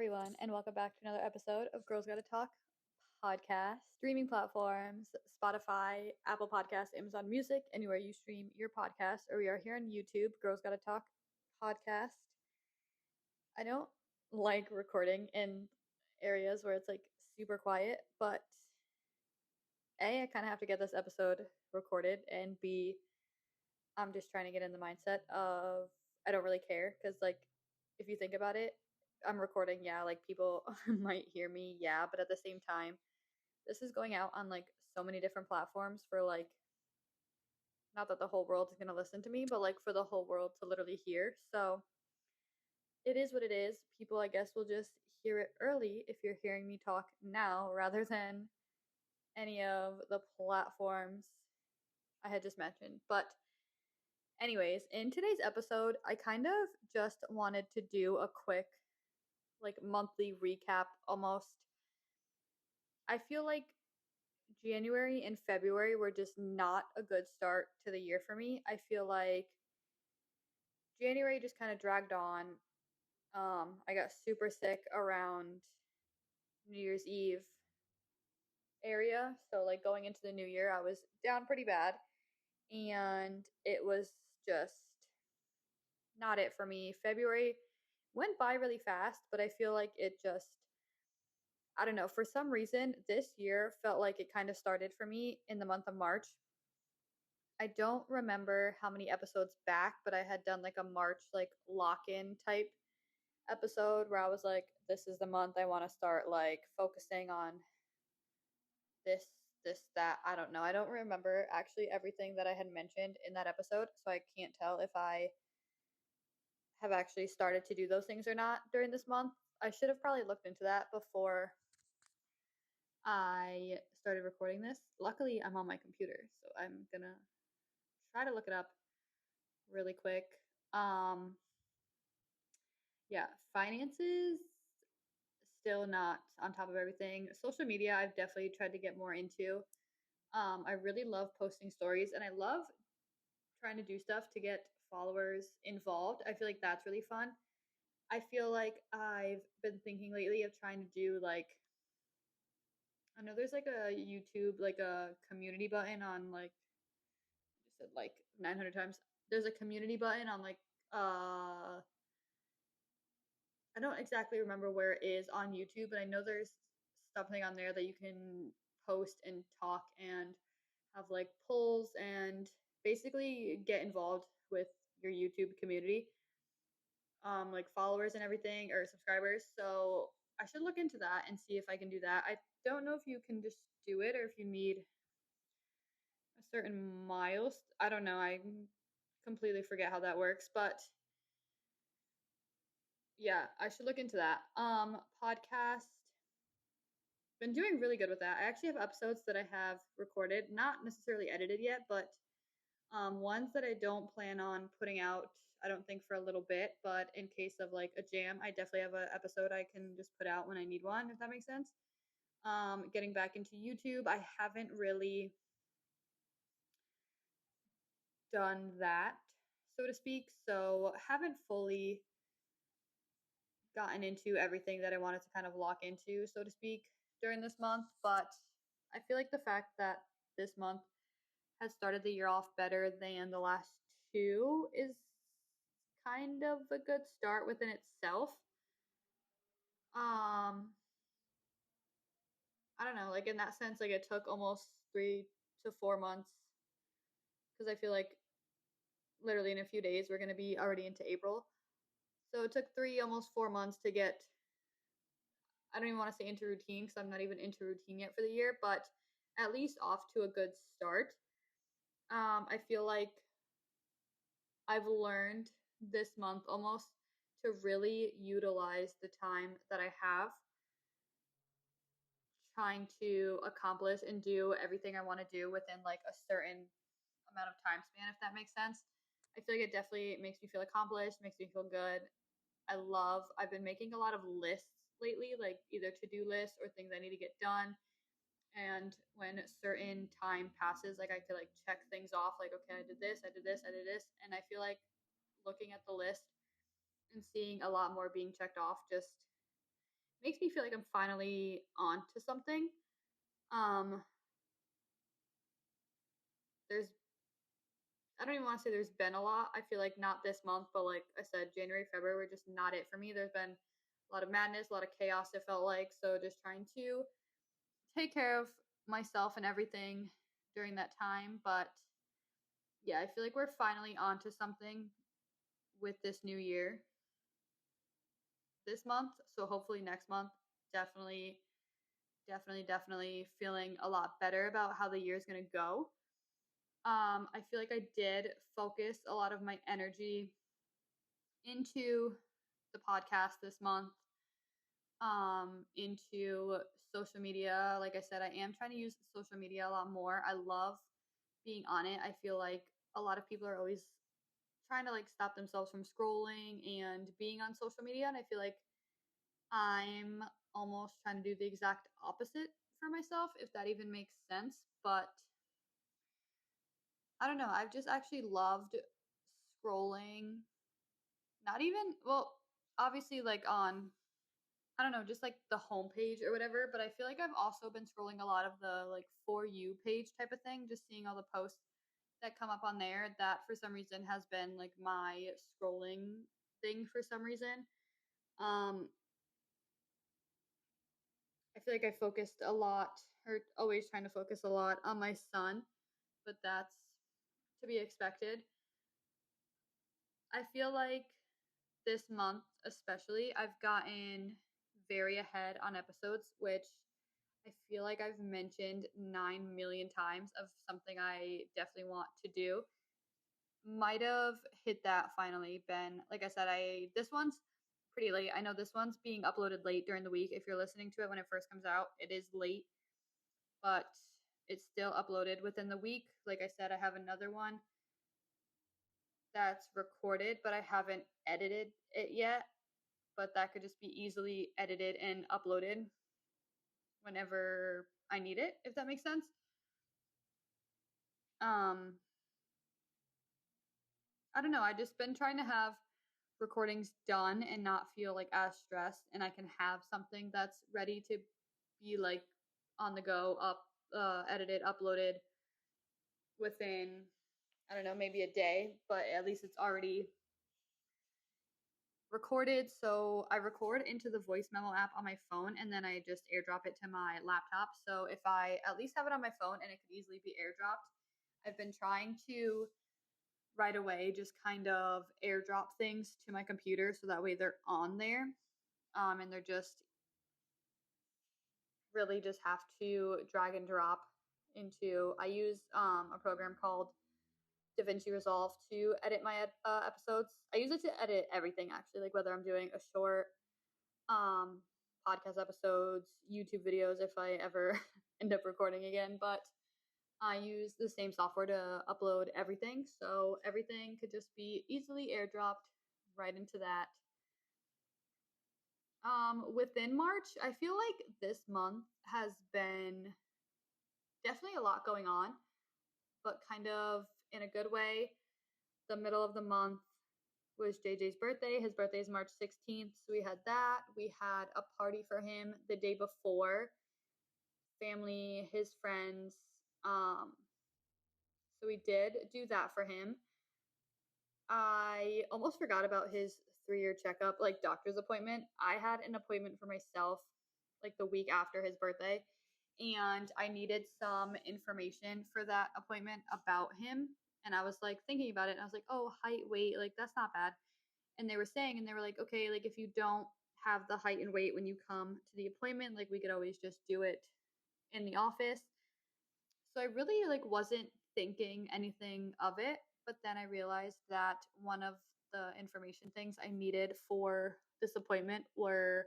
everyone, and welcome back to another episode of Girls Gotta Talk podcast. Streaming platforms, Spotify, Apple Podcasts, Amazon Music, anywhere you stream your podcast, or we are here on YouTube, Girls Gotta Talk podcast. I don't like recording in areas where it's like super quiet, but A, I kind of have to get this episode recorded, and B, I'm just trying to get in the mindset of I don't really care because, like, if you think about it, I'm recording, yeah, like people might hear me, yeah, but at the same time, this is going out on like so many different platforms for like, not that the whole world is going to listen to me, but like for the whole world to literally hear. So it is what it is. People, I guess, will just hear it early if you're hearing me talk now rather than any of the platforms I had just mentioned. But anyways, in today's episode, I kind of just wanted to do a quick, like, monthly recap almost. I feel like January and February were just not a good start to the year for me. I feel like January just kind of dragged on. I got super sick around New Year's Eve area. So, like, going into the new year, I was down pretty bad. And it was just not it for me. February went by really fast, but I feel like it just, I don't know, for some reason, this year felt like it kind of started for me in the month of March. I don't remember how many episodes back, but I had done like a March like lock-in type episode where I was like, this is the month I want to start like focusing on this, that. I don't know. I don't remember actually everything that I had mentioned in that episode, so I can't tell if I have actually started to do those things or not during this month. I should have probably looked into that before I started recording this. Luckily, I'm on my computer, so I'm gonna try to look it up really quick. Yeah, finances still not on top of everything. Social media, I've definitely tried to get more into. I really love posting stories, and I love trying to do stuff to get followers involved. I feel like that's really fun. I feel like I've been thinking lately of trying to do like, I know there's like a YouTube, like a community button on like, I just said like 900 times. There's a community button on like, I don't exactly remember where it is on YouTube, but I know there's something on there that you can post and talk and have like polls and basically get involved with your YouTube community, like followers and everything or subscribers. So I should look into that and see if I can do that. I don't know if you can just do it or if you need a certain miles. I don't know. I completely forget how that works, but yeah, I should look into that. Podcast. Been doing really good with that. I actually have episodes that I have recorded, not necessarily edited yet, but ones that I don't plan on putting out, I don't think for a little bit, but in case of like a jam, I definitely have an episode I can just put out when I need one, if that makes sense. Getting back into YouTube, I haven't really done that, so to speak. So haven't fully gotten into everything that I wanted to kind of lock into, so to speak, during this month. But I feel like the fact that this month has started the year off better than the last two is kind of a good start within itself. I don't know, like in that sense, like it took almost 3 to 4 months because I feel like literally in a few days we're gonna be already into April. So it took almost 4 months to get, I don't even want to say into routine because I'm not even into routine yet for the year, but at least off to a good start. I feel like I've learned this month almost to really utilize the time that I have trying to accomplish and do everything I want to do within like a certain amount of time span, if that makes sense. I feel like it definitely makes me feel accomplished, makes me feel good. I've been making a lot of lists lately, like either to-do lists or things I need to get done. And when a certain time passes, like I could like check things off, like, okay, I did this, I did this, I did this. And I feel like looking at the list and seeing a lot more being checked off just makes me feel like I'm finally on to something. Um, there's I don't even want to say there's been a lot. I feel like not this month, but like I said, January, February were just not it for me. There's been a lot of madness, a lot of chaos, it felt like. So just trying to take care of myself and everything during that time. But yeah, I feel like we're finally onto something with this new year this month. So hopefully next month, definitely, definitely feeling a lot better about how the year is going to go. I feel like I did focus a lot of my energy into the podcast this month, into social media. Like I said, I am trying to use social media a lot more. I love being on it. I feel like a lot of people are always trying to like stop themselves from scrolling and being on social media, and I feel like I'm almost trying to do the exact opposite for myself, if that even makes sense. But I don't know. I've just actually loved scrolling. Not even, well, obviously, like on, I don't know, just like the homepage or whatever. But I feel like I've also been scrolling a lot of the like For You page type of thing, just seeing all the posts that come up on there. That for some reason has been like my scrolling thing for some reason. Um, I feel like I focused a lot, or always trying to focus a lot on my son, but that's to be expected. I feel like this month, especially, I've gotten very ahead on episodes, which I feel like I've mentioned 9 million times of something I definitely want to do. Might have hit that finally, Ben. Like I said, this one's pretty late. I know this one's being uploaded late during the week. If you're listening to it when it first comes out, it is late, but it's still uploaded within the week. Like I said, I have another one that's recorded, but I haven't edited it yet. But that could just be easily edited and uploaded whenever I need it, if that makes sense. Um, I don't know. I just been trying to have recordings done and not feel like as stressed, and I can have something that's ready to be like on the go, edited, uploaded within, I don't know, maybe a day, but at least it's already recorded. So I record into the voice memo app on my phone, and then I just airdrop it to my laptop. So if I at least have it on my phone and it could easily be airdropped, I've been trying to right away just kind of airdrop things to my computer so that way they're on there. And they're just really just have to drag and drop into. I use a program called DaVinci Resolve to edit my episodes. I use it to edit everything actually, like whether I'm doing a short um, podcast episodes, YouTube videos if I ever end up recording again. But I use the same software to upload everything, so everything could just be easily airdropped right into that. Within March, I feel like this month has been definitely a lot going on, but kind of in a good way. The middle of the month was JJ's birthday. His birthday is March 16th. So we had that. We had a party for him the day before. Family, his friends. Um, so we did do that for him. I almost forgot about his 3-year checkup, like doctor's appointment. I had an appointment for myself like the week after his birthday, and I needed some information for that appointment about him. And I was like thinking about it, and I was like, oh, height, weight, like that's not bad. And they were saying, and they were like, okay, like if you don't have the height and weight when you come to the appointment, like we could always just do it in the office. So I really like wasn't thinking anything of it, but then I realized that one of the information things I needed for this appointment were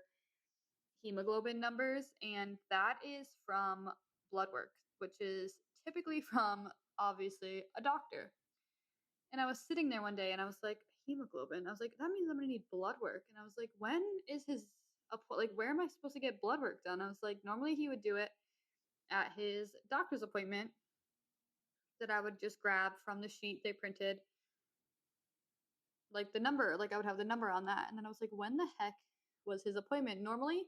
hemoglobin numbers, and that is from blood work, which is typically from obviously a doctor. And I was sitting there one day and I was like, hemoglobin. I was like, that means I'm gonna need blood work. And I was like, when is his like where am I supposed to get blood work done? I was like, normally he would do it at his doctor's appointment that I would just grab from the sheet they printed, like the number, like I would have the number on that. And then I was like, when the heck was his appointment? Normally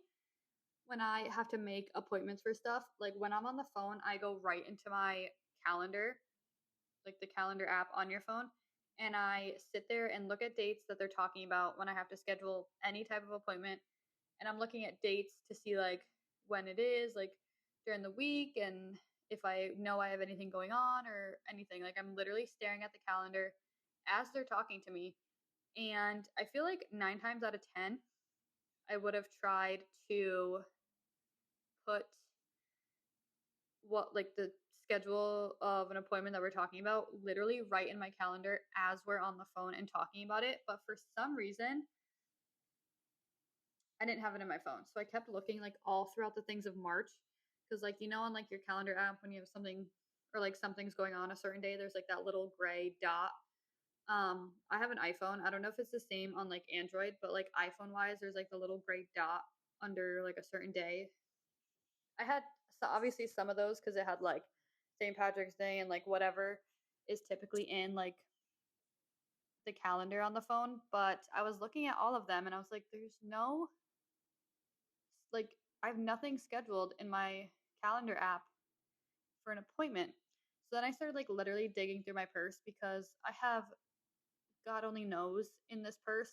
when I have to make appointments for stuff, like when I'm on the phone, I go right into my calendar, like the calendar app on your phone, and I sit there and look at dates that they're talking about when I have to schedule any type of appointment. And I'm looking at dates to see like when it is, like during the week, and if I know I have anything going on or anything. Like I'm literally staring at the calendar as they're talking to me. And I feel like 9 times out of 10, I would have tried to put what like the schedule of an appointment that we're talking about literally right in my calendar as we're on the phone and talking about it. But for some reason, I didn't have it in my phone. So I kept looking like all throughout the things of March. Cause like, you know, on like your calendar app, when you have something or like something's going on a certain day, there's like that little gray dot. I have an iPhone. I don't know if it's the same on like Android, but like iPhone wise, there's like the little gray dot under like a certain day. I had so obviously some of those because it had like St. Patrick's Day and like whatever is typically in like the calendar on the phone. But I was looking at all of them and I was like, there's no like I have nothing scheduled in my calendar app for an appointment. So then I started like literally digging through my purse because I have God only knows in this purse.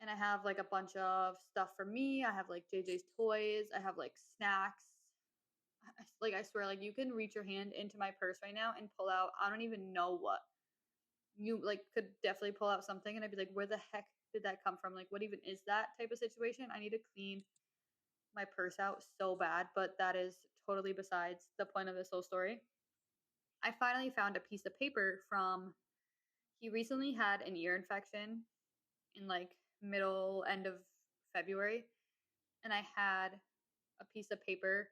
And I have like a bunch of stuff for me. I have like JJ's toys. I have like snacks. Like I swear, like you can reach your hand into my purse right now and pull out. I don't even know what you like. Could definitely pull out something, and I'd be like, "Where the heck did that come from? Like, what even is that type of situation?" I need to clean my purse out so bad, but that is totally besides the point of this whole story. I finally found a piece of paper from. He recently had an ear infection in like middle end of February, and I had a piece of paper.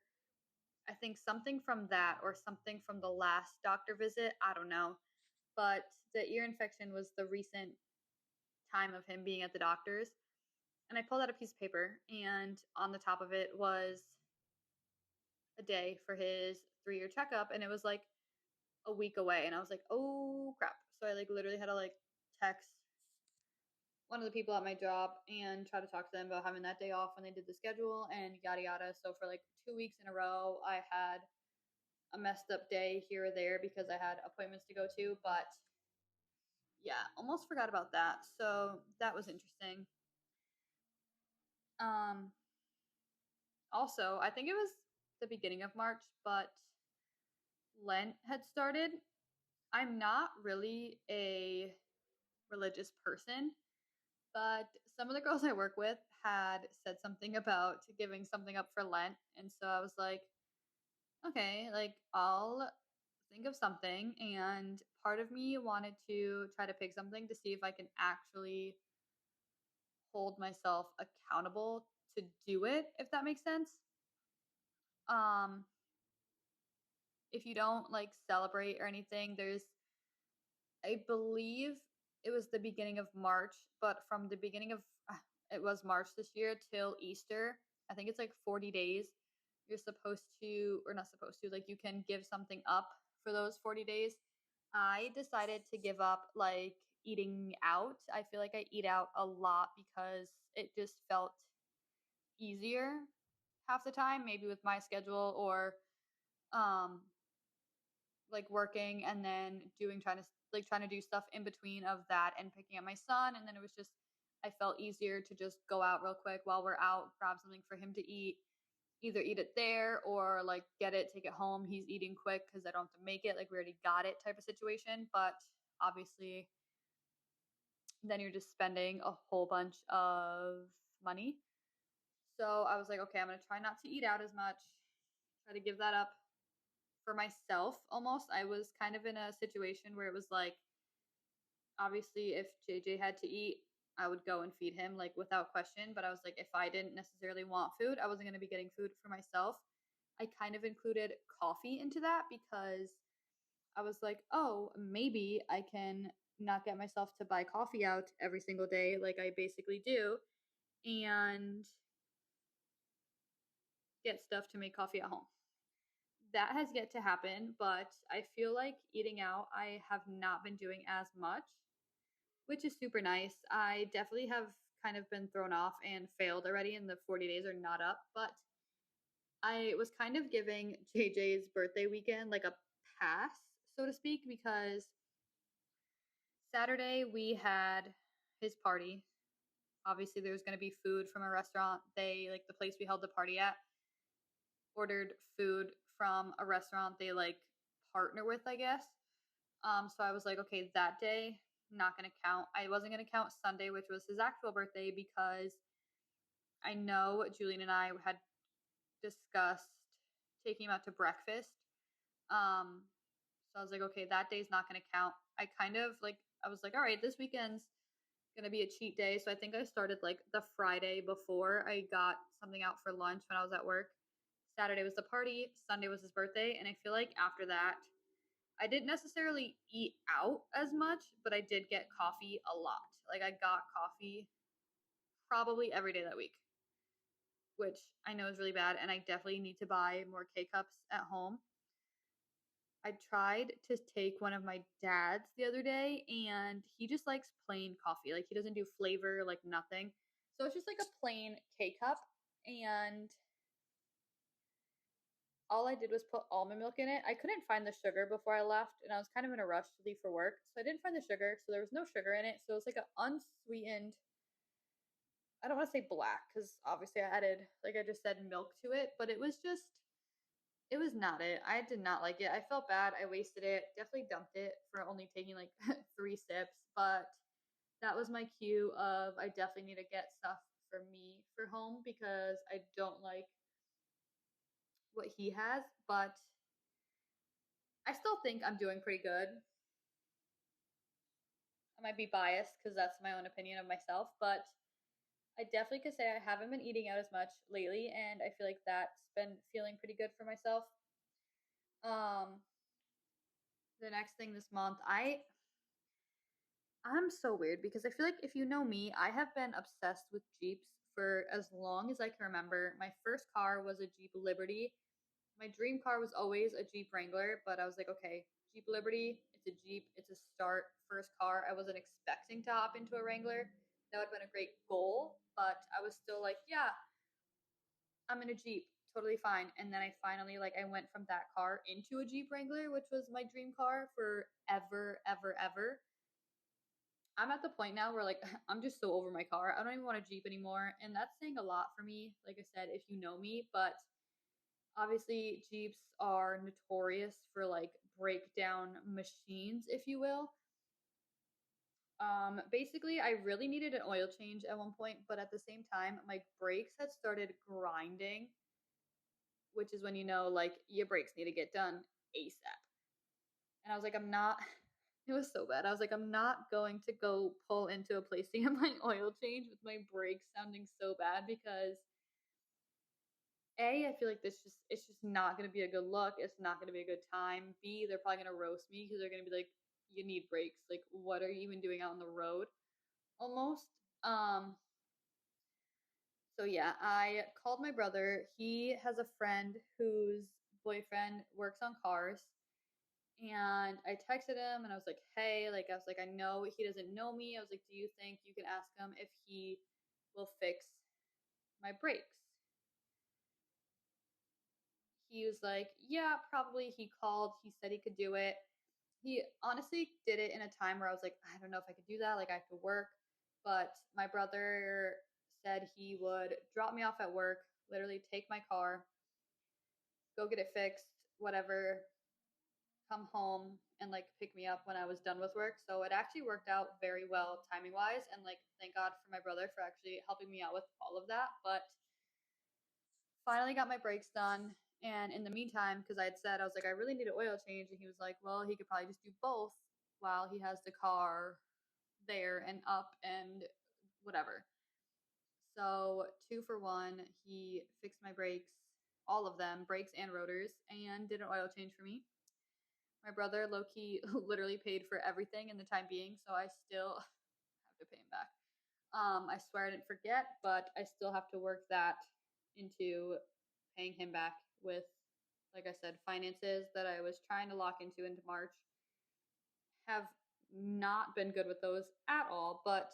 I think something from that or something from the last doctor visit. I don't know. But the ear infection was the recent time of him being at the doctor's. And I pulled out a piece of paper, and on the top of it was a day for his 3-year checkup. And it was like a week away. And I was like, oh crap. So I like literally had to like text one of the people at my job and try to talk to them about having that day off when they did the schedule and yada yada. So for like 2 weeks in a row, I had a messed up day here or there because I had appointments to go to. But yeah, almost forgot about that. So that was interesting. Um, Also, I think it was the beginning of March, but Lent had started. I'm not really a religious person, but some of the girls I work with had said something about giving something up for Lent. And so I was like, okay, like I'll think of something. And part of me wanted to try to pick something to see if I can actually hold myself accountable to do it, if that makes sense. Um, if you don't like celebrate or anything, I believe it was the beginning of March, but from the beginning of it was March this year till Easter, I think it's like 40 days. You're supposed to, or not supposed to, like you can give something up for those 40 days. I decided to give up like eating out. I feel like I eat out a lot because it just felt easier half the time, maybe with my schedule or um like working and then trying to do stuff in between of that and picking up my son. And then it was just I felt easier to just go out real quick while we're out, grab something for him to eat, either eat it there or like get it, take it home. He's eating quick because I don't have to make it, like we already got it type of situation. But obviously then you're just spending a whole bunch of money. So I was like, okay, I'm gonna try not to eat out as much, try to give that up for myself almost. I was kind of in a situation where it was like, obviously, if JJ had to eat, I would go and feed him, like without question. But I was like, if I didn't necessarily want food, I wasn't going to be getting food for myself. I kind of included coffee into that because I was like, oh, maybe I can not get myself to buy coffee out every single day, like I basically do, and get stuff to make coffee at home. That has yet to happen, but I feel like eating out, I have not been doing as much, which is super nice. I definitely have kind of been thrown off and failed already, and the 40 days are not up. But I was kind of giving JJ's birthday weekend like a pass, so to speak, because Saturday we had his party. Obviously, there was going to be food from a restaurant. They, like, the place we held the party at, ordered food from a restaurant they, like, partner with, I guess. So I was like, okay, that day, not going to count. I wasn't going to count Sunday, which was his actual birthday, because I know Julian and I had discussed taking him out to breakfast. So I was like, okay, that day's not going to count. I was like, all right, this weekend's gonna be a cheat day. So I think I started like the Friday before I got something out for lunch when I was at work. Saturday was the party, Sunday was his birthday, and I feel like after that, I didn't necessarily eat out as much, but I did get coffee a lot. Like I got coffee probably every day that week, which I know is really bad, and I definitely need to buy more K cups at home. I tried to take one of my dad's the other day, and he just likes plain coffee. Like, he doesn't do flavor, like nothing. So it's just like a plain K cup, and all I did was put almond milk in it. I couldn't find the sugar before I left, and I was kind of in a rush to leave for work, so I didn't find the sugar. So there was no sugar in it. So it was like an unsweetened. I don't want to say black because obviously I added, like I just said, milk to it, but it was not it. I did not like it. I felt bad. I wasted it. Definitely dumped it for only taking like 3 sips. But that was my cue of I definitely need to get stuff for me for home because I don't like what he has. But I still think I'm doing pretty good. I might be biased because that's my own opinion of myself, but I definitely could say I haven't been eating out as much lately, and I feel like that's been feeling pretty good for myself. Um, the next thing this month, I'm so weird because I feel like if you know me, I have been obsessed with Jeeps for as long as I can remember. My first car was a Jeep Liberty. My dream car was always a Jeep Wrangler, but I was like, okay, Jeep Liberty, it's a Jeep, it's a start first car. I wasn't expecting to hop into a Wrangler. That would have been a great goal, but I was still like, yeah, I'm in a Jeep, totally fine. And then I finally I went from that car into a Jeep Wrangler, which was my dream car for ever, ever, ever. I'm at the point now where I'm just so over my car. I don't even want a Jeep anymore, and that's saying a lot for me. Like I said, if you know me, but obviously Jeeps are notorious for breakdown machines, if you will. Basically, I really needed an oil change at one point, but at the same time, my brakes had started grinding, which is when you know your brakes need to get done ASAP. And I was like, I'm not. It was so bad. I was like, I'm not going to go pull into a place to get my oil change with my brakes sounding so bad because A, I feel like it's just not gonna be a good look. It's not gonna be a good time. B, they're probably gonna roast me because they're gonna be like, you need brakes. Like, what are you even doing out on the road? Almost. Um, so yeah, I called my brother. He has a friend whose boyfriend works on cars. And I texted him and I was like, hey, I know he doesn't know me. I was like, do you think you can ask him if he will fix my brakes? He was like, yeah, probably. He called, he said he could do it. He honestly did it in a time where I was like, I don't know if I could do that. Like, I have to work. But my brother said he would drop me off at work, literally take my car, go get it fixed, whatever, come home and pick me up when I was done with work. So it actually worked out very well timing wise. And thank God for my brother for actually helping me out with all of that. But finally got my brakes done. And in the meantime, because I had said, I was like, I really need an oil change. And he was like, well, he could probably just do both while he has the car there and up and whatever. So 2 for 1, he fixed my brakes, all of them, brakes and rotors, and did an oil change for me. My brother, low key, literally paid for everything in the time being, so I still have to pay him back. I swear I didn't forget, but I still have to work that into paying him back with, like I said, finances that I was trying to lock into March. Have not been good with those at all, but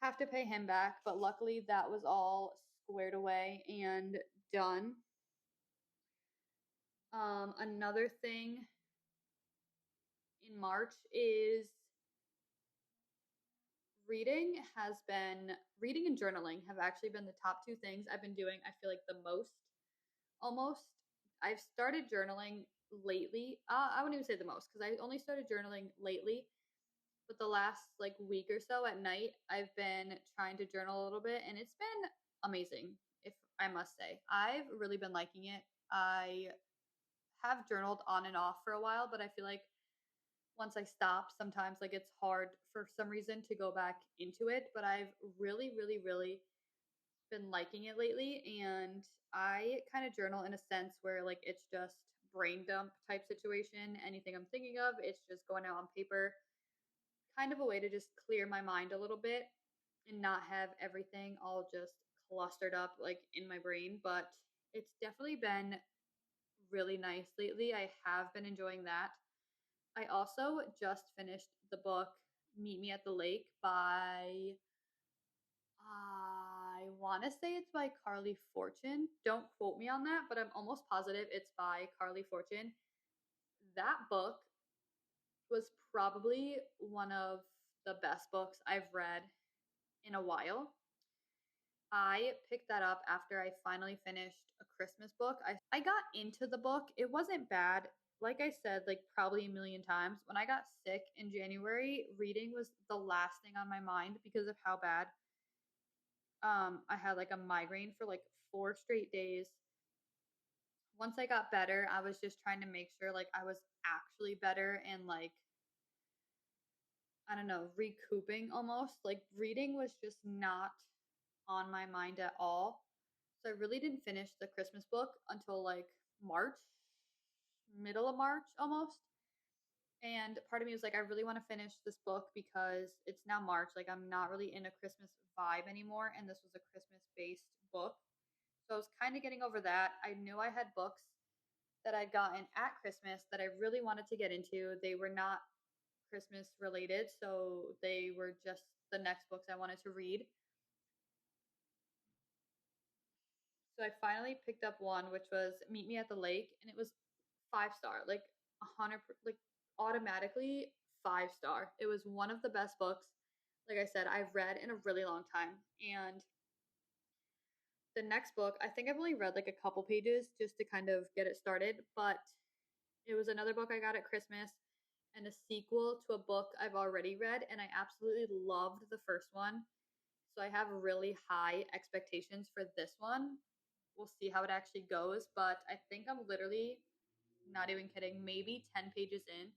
have to pay him back, but luckily that was all squared away and done. Another thing in March is reading and journaling have actually been the top two things I've been doing, I feel like the most almost. I've started journaling lately. I wouldn't even say the most because I only started journaling lately, but the last like week or so at night, I've been trying to journal a little bit and it's been amazing, if I must say. I've really been liking it. I have journaled on and off for a while, but I feel like once I stop, sometimes like it's hard for some reason to go back into it. But I've really, really, really been liking it lately. And I kind of journal in a sense where like it's just brain dump type situation. Anything I'm thinking of, it's just going out on paper. Kind of a way to just clear my mind a little bit and not have everything all just clustered up like in my brain. But it's definitely been really nice lately. I have been enjoying that. I also just finished the book Meet Me at the Lake by, I want to say it's by Carly Fortune. Don't quote me on that, but I'm almost positive it's by Carly Fortune. That book was probably one of the best books I've read in a while. I picked that up after I finally finished a Christmas book. I got into the book. It wasn't bad. Like I said, like probably a million times, when I got sick in January, reading was the last thing on my mind because of how bad I had like a migraine for like 4 straight days. Once I got better, I was just trying to make sure like I was actually better and like I don't know, recouping almost. Like reading was just not on my mind at all. So I really didn't finish the Christmas book until like March, middle of March almost. And part of me was like, I really want to finish this book because it's now March. Like, I'm not really in a Christmas vibe anymore. And this was a Christmas based book. So I was kind of getting over that. I knew I had books that I'd gotten at Christmas that I really wanted to get into. They were not Christmas related. So they were just the next books I wanted to read. So I finally picked up one, which was Meet Me at the Lake, and it was 5 star, like 100, like automatically 5 star. It was one of the best books, like I said, I've read in a really long time. And the next book, I think I've only read like a couple pages just to kind of get it started, but it was another book I got at Christmas and a sequel to a book I've already read, and I absolutely loved the first one. So I have really high expectations for this one. We'll see how it actually goes, but I think I'm literally not even kidding, maybe 10 pages in,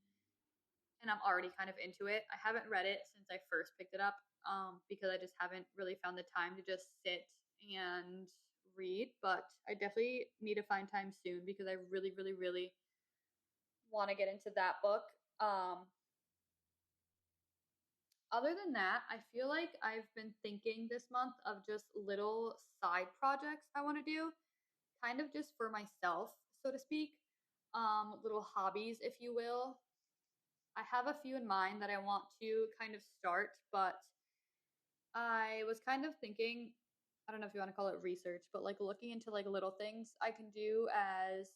and I'm already kind of into it. I haven't read it since I first picked it up because I just haven't really found the time to just sit and read, but I definitely need to find time soon because I really, really, really want to get into that book. Um, Other than that, I feel like I've been thinking this month of just little side projects I want to do, kind of just for myself, so to speak. Little hobbies, if you will. I have a few in mind that I want to kind of start, but I was kind of thinking, I don't know if you want to call it research, but like looking into like little things I can do as,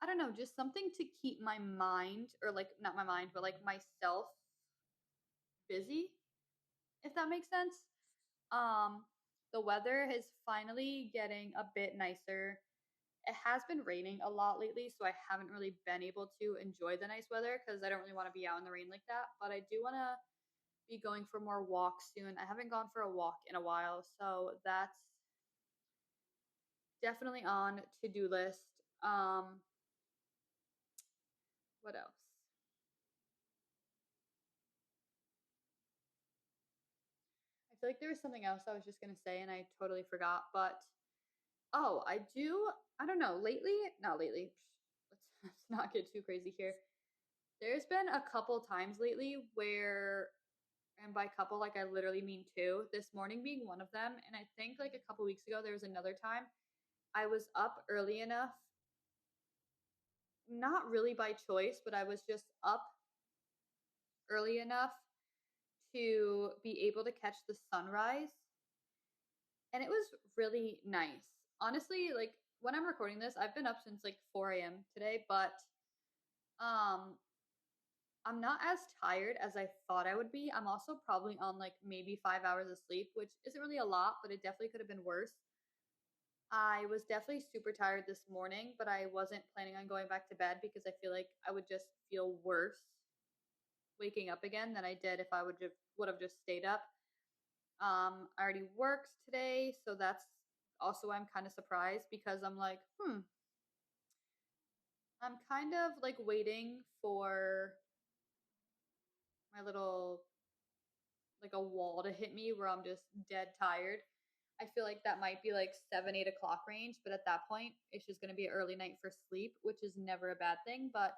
I don't know, just something to keep my mind, or like not my mind, but like myself busy, if that makes sense. Um, the weather is finally getting a bit nicer. It has been raining a lot lately, so I haven't really been able to enjoy the nice weather because I don't really want to be out in the rain like that. But I do want to be going for more walks soon. I haven't gone for a walk in a while, so that's definitely on to-do list. What else? I feel like there was something else I was just gonna say and I totally forgot. But oh, I do. I don't know. Lately, not lately. Let's not get too crazy here. There's been a couple times lately where, and by couple, like I literally mean two, this morning being one of them. And I think like a couple weeks ago, there was another time I was up early enough, not really by choice, but I was just up early enough to be able to catch the sunrise, and it was really nice. Honestly, like when I'm recording this, I've been up since like 4 a.m. today, but um I'm not as tired as I thought I would be. I'm also probably on like maybe 5 hours of sleep, which isn't really a lot, but it definitely could have been worse. I was definitely super tired this morning, but I wasn't planning on going back to bed because I feel like I would just feel worse waking up again than I did if I would have just stayed up. I already worked today, so that's also why I'm kind of surprised because I'm like, I'm kind of like waiting for my little like a wall to hit me where I'm just dead tired. I feel like that might be like 7, 8 o'clock range, but at that point, it's just going to be an early night for sleep, which is never a bad thing. But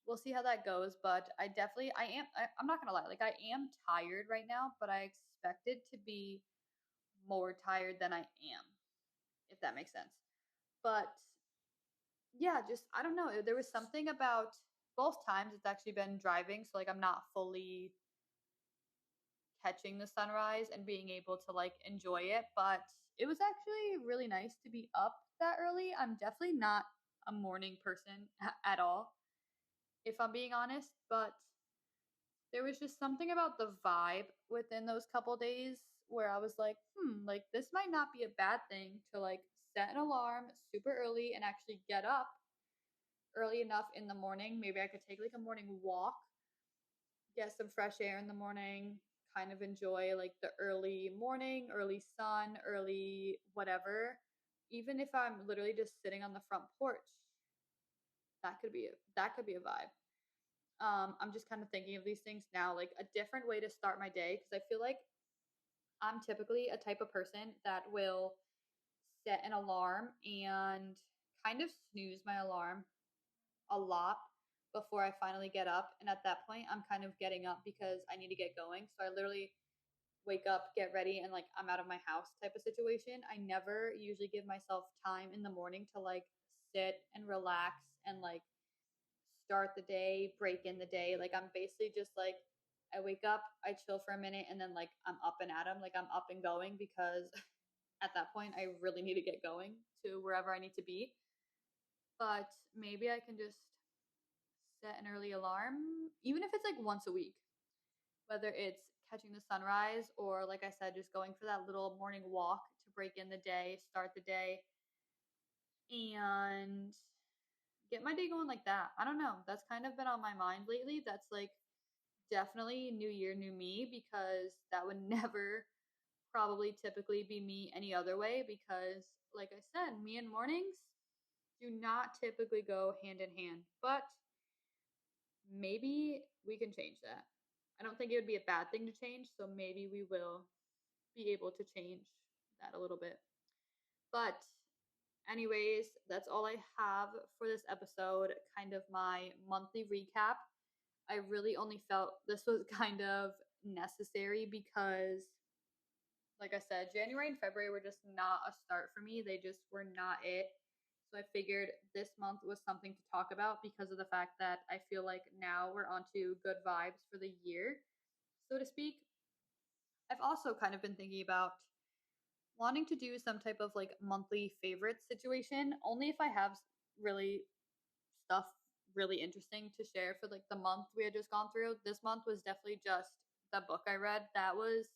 we'll see how that goes. But I'm not going to lie, like I am tired right now, but I expected to be more tired than I am, if that makes sense. But yeah, just, I don't know. There was something about both times it's actually been driving. So like I'm not fully catching the sunrise and being able to like enjoy it. But it was actually really nice to be up that early. I'm definitely not a morning person at all, if I'm being honest. But there was just something about the vibe within those couple days where I was like, like this might not be a bad thing to like set an alarm super early and actually get up early enough in the morning. Maybe I could take like a morning walk, get some fresh air in the morning, kind of enjoy like the early morning, early sun, early whatever. Even if I'm literally just sitting on the front porch, that could be a vibe. I'm just kind of thinking of these things now, like a different way to start my day because I feel like I'm typically a type of person that will set an alarm and kind of snooze my alarm a lot before I finally get up. And at that point, I'm kind of getting up because I need to get going. So I literally wake up, get ready, and like I'm out of my house type of situation. I never usually give myself time in the morning to like sit and relax and like start the day, break in the day. Like I'm basically just like I wake up, I chill for a minute, and then like I'm up and at 'em, like I'm up and going because at that point I really need to get going to wherever I need to be. But maybe I can just set an early alarm, even if it's like once a week, whether it's catching the sunrise or, like I said, just going for that little morning walk to break in the day, start the day, and get my day going like that. I don't know. That's kind of been on my mind lately. That's like definitely new year, new me, because that would never probably typically be me any other way. Because, like I said, me and mornings do not typically go hand in hand. But maybe we can change that. I don't think it would be a bad thing to change, so maybe we will be able to change that a little bit. But, anyways, that's all I have for this episode. Kind of my monthly recap. I really only felt this was kind of necessary because, like I said, January and February were just not a start for me. They just were not it. So I figured this month was something to talk about because of the fact that I feel like now we're onto good vibes for the year, so to speak. I've also kind of been thinking about wanting to do some type of like monthly favorite situation, only if I have really stuff really interesting to share for like the month we had just gone through. This month was definitely just the book I read. That was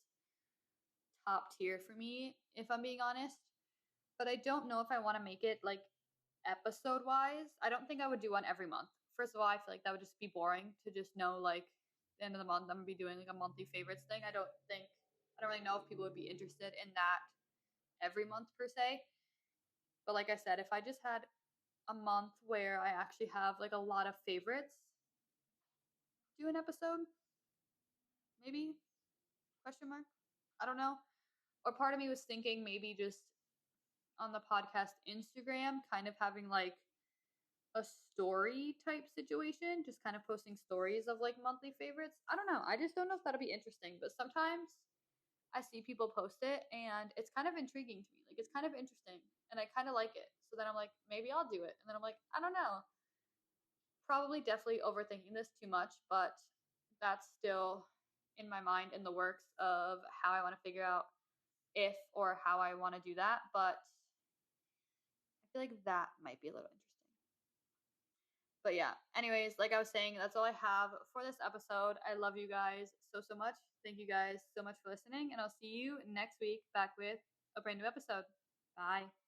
top tier for me, if I'm being honest. But I don't know if I want to make it like episode wise. I don't think I would do one every month. First of all, I feel like that would just be boring to just know like the end of the month I'm gonna be doing like a monthly favorites thing. I don't really know if people would be interested in that every month per se. But like I said, if I just had a month where I actually have like a lot of favorites, do an episode, maybe? Question mark. I don't know. Or part of me was thinking maybe just on the podcast Instagram, kind of having like a story type situation, just kind of posting stories of like monthly favorites. I don't know. I just don't know if that'll be interesting, but sometimes I see people post it and it's kind of intriguing to me. Like it's kind of interesting and I kind of like it. So then I'm like, maybe I'll do it. And then I'm like, I don't know. Probably definitely overthinking this too much, but that's still in my mind in the works of how I want to figure out if or how I want to do that, but I feel like that might be a little interesting. But yeah, anyways, like I was saying, that's all I have for this episode. I love you guys so much. Thank you guys so much for listening, and I'll see you next week back with a brand new episode. Bye.